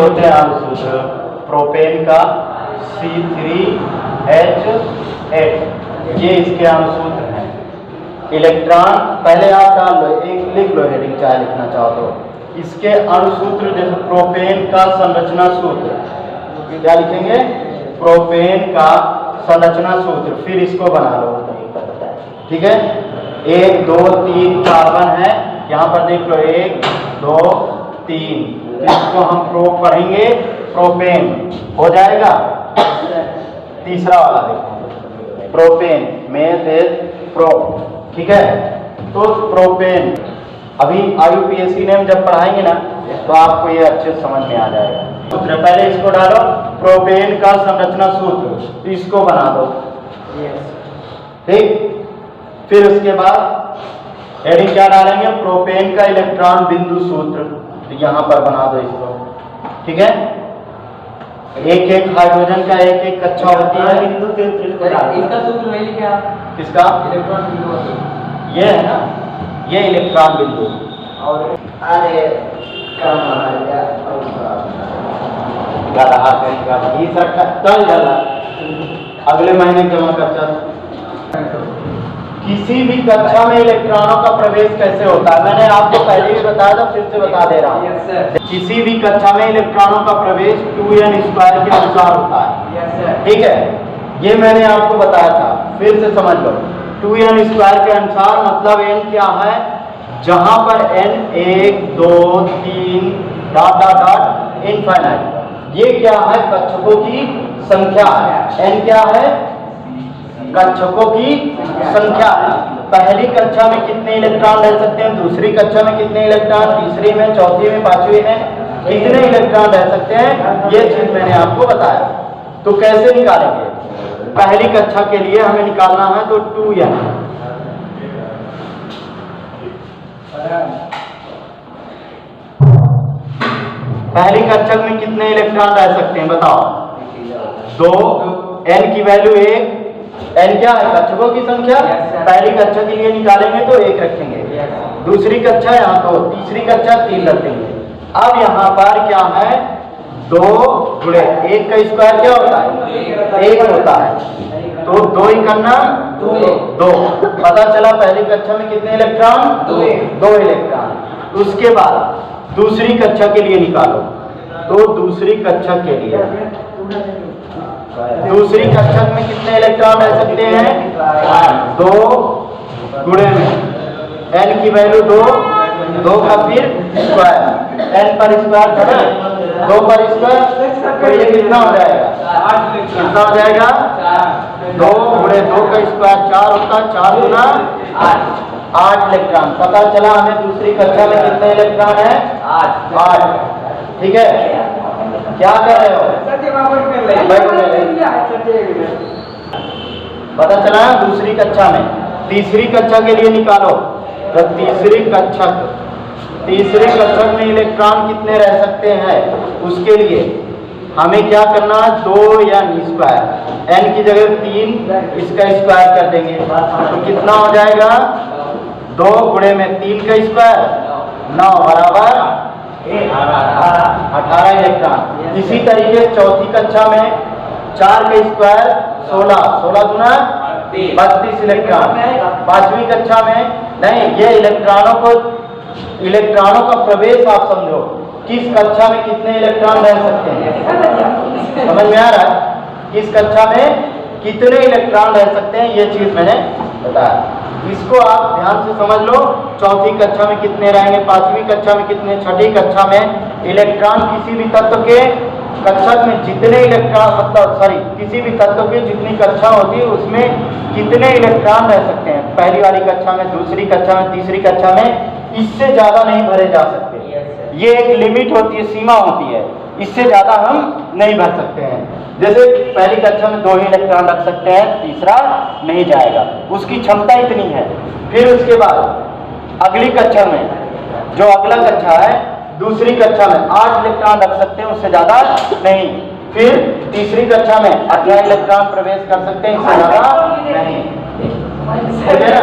होते हैं अणुसूत्र प्रोपेन का C3H8, ये इसके अणुसूत्र हैं। इलेक्ट्रॉन पहले आप डाल लो, एक लिख लो हेडिंग, चाहे लिखना चाहो तो। इसके अणुसूत्र जैसे प्रोपेन का संरचना सूत्र, क्या लिखेंगे? प्रोपेन का संरचना सूत्र, फिर इसको बना लो, ठीक है। 1 2 3 कार्बन है, यहाँ पर देख लो 1 2 3, इसको हम पढ़ेंगे प्रोपेन, हो जाएगा। तीसरा वाला देखो प्रोपेन में प्रो, ठीक है। तो प्रोपेन अभी IUPAC ने हम जब पढ़ाएंगे ना तो आपको ये अच्छे समझ में आ जाएगा। सूत्र पहले इसको डालो, प्रोपेन का संरचना सूत्र, इसको बना दो, ठीक। फिर उसके बाद हेडिंग क्या डालेंगे? प्रोपेन का इलेक्ट्रॉन बिंदु सूत्र, तो यहाँ पर बना दो इसको, ठीक है। एक एक हाइड्रोजन का एक एक कक्षा होती है बिंदु, इसका सूत्र वही लिखा आप? किसका? इलेक्ट्रॉन बिंदु, ये है ना, ये इलेक्ट्रॉन बिंदु। और अरे अगले महीने जमा कर चल। किसी भी कक्षा में इलेक्ट्रॉनों का प्रवेश कैसे होता है मैंने आपको पहले भी बताया था, फिर से बता दे रहा हूँ। किसी भी कक्षा में इलेक्ट्रॉनों का प्रवेश 2n² के अनुसार होता है, ठीक है। ये मैंने आपको बताया था, फिर से समझ लो। 2n² के अनुसार मतलब n क्या है? जहां पर n 1 2 3 dot dot dot infinite, ये क्या है? कक्षकों की संख्या है। n क्या है? कक्षकों की संख्या है। पहली कक्षा में कितने इलेक्ट्रॉन रह सकते हैं, दूसरी कक्षा में कितने इलेक्ट्रॉन, तीसरी में, चौथी में, पांचवी में कितने इलेक्ट्रॉन रह सकते हैं, ये चीज मैंने आपको बताया। तो कैसे निकालेंगे? पहली कक्षा के लिए हमें निकालना है तो 2n, पहली कक्षा में कितने इलेक्ट्रॉन रह सकते हैं बताओ? 2, n की वैल्यू 1, n क्या है? कक्षकों की संख्या। पहली कक्षा के लिए निकालेंगे तो 1 रखेंगे, दूसरी कक्षा यहाँ 2, तीसरी कक्षा 3 रखेंगे। अब यहाँ पर क्या है? 2 गुणे 1 का स्क्वायर क्या होता है? 1 होता है, तो 2 ही करना 2। पता चला पहली कक्षा में कितने इलेक्ट्रॉन? 2 इलेक्ट्रॉन। उसके बाद दूसरी कक्षा के लिए निकालो, तो दूसरी कक्षा के लिए, दूसरी कक्षा में कितने इलेक्ट्रॉन रह सकते हैं? 2 गुणे में n की वैल्यू 2 का फिर स्क्वायर, n पर स्क्वायर था ना, 2 पर स्क्वायर, तो ये कितना हो जाएगा? कितना हो जाएगा? 2 गुणे 2 का स्क्वायर 4 होता है, 4 गुना 8 इलेक्ट्रॉन। पता चला हमें दूसरी कक्षा में कितने इलेक्ट्रॉन है? 8, ठीक है। क्या कर रहे हो? पता चला दूसरी कक्षा में। तीसरी कक्षा के लिए निकालो, तो तीसरी कक्षा में इलेक्ट्रॉन कितने रह सकते हैं? उसके लिए हमें क्या करना है? 2n², n की जगह 3, इसका स्क्वायर कर देंगे, तो कितना हो जाएगा? 2 गुणे में 3 का स्क्वायर 9 बराबर 18 इलेक्ट्रॉन। इसी तरीके चौथी कक्षा में 4 का स्क्वायर 16, 16 गुना 32 इलेक्ट्रॉन। पांचवी कक्षा में नहीं, ये इलेक्ट्रॉनों का प्रवेश आप समझो, किस कक्षा में कितने इलेक्ट्रॉन रह सकते हैं, समझ में आ रहा है? किस कक्षा में कितने इलेक्ट्रॉन रह सकते हैं, ये चीज मैंने बताया। इसको आप ध्यान से समझ लो। चौथी कक्षा में कितने रहेंगे, पांचवी कक्षा में कितने, छठी कक्षा में इलेक्ट्रॉन किसी भी तत्व के कक्षा में जितने इलेक्ट्रॉन किसी भी तत्व की जितनी कक्षा होती है उसमें कितने इलेक्ट्रॉन रह सकते हैं। पहली वाली कक्षा में, दूसरी कक्षा में, तीसरी कक्षा में, इससे ज्यादा नहीं भरे जा सकते। ये एक लिमिट होती है, सीमा होती है, इससे ज्यादा हम नहीं भर सकते हैं। जैसे पहली कक्षा में 2 ही इलेक्ट्रॉन रख सकते हैं, तीसरा नहीं जाएगा, उसकी क्षमता इतनी है। फिर उसके बाद अगली कक्षा में, जो अगला कक्षा है, दूसरी कक्षा में 8 इलेक्ट्रॉन रख सकते हैं, उससे ज्यादा नहीं। फिर तीसरी कक्षा में 18 इलेक्ट्रॉन प्रवेश कर सकते हैं, इससे ज्यादा नहीं, ठीक है ना?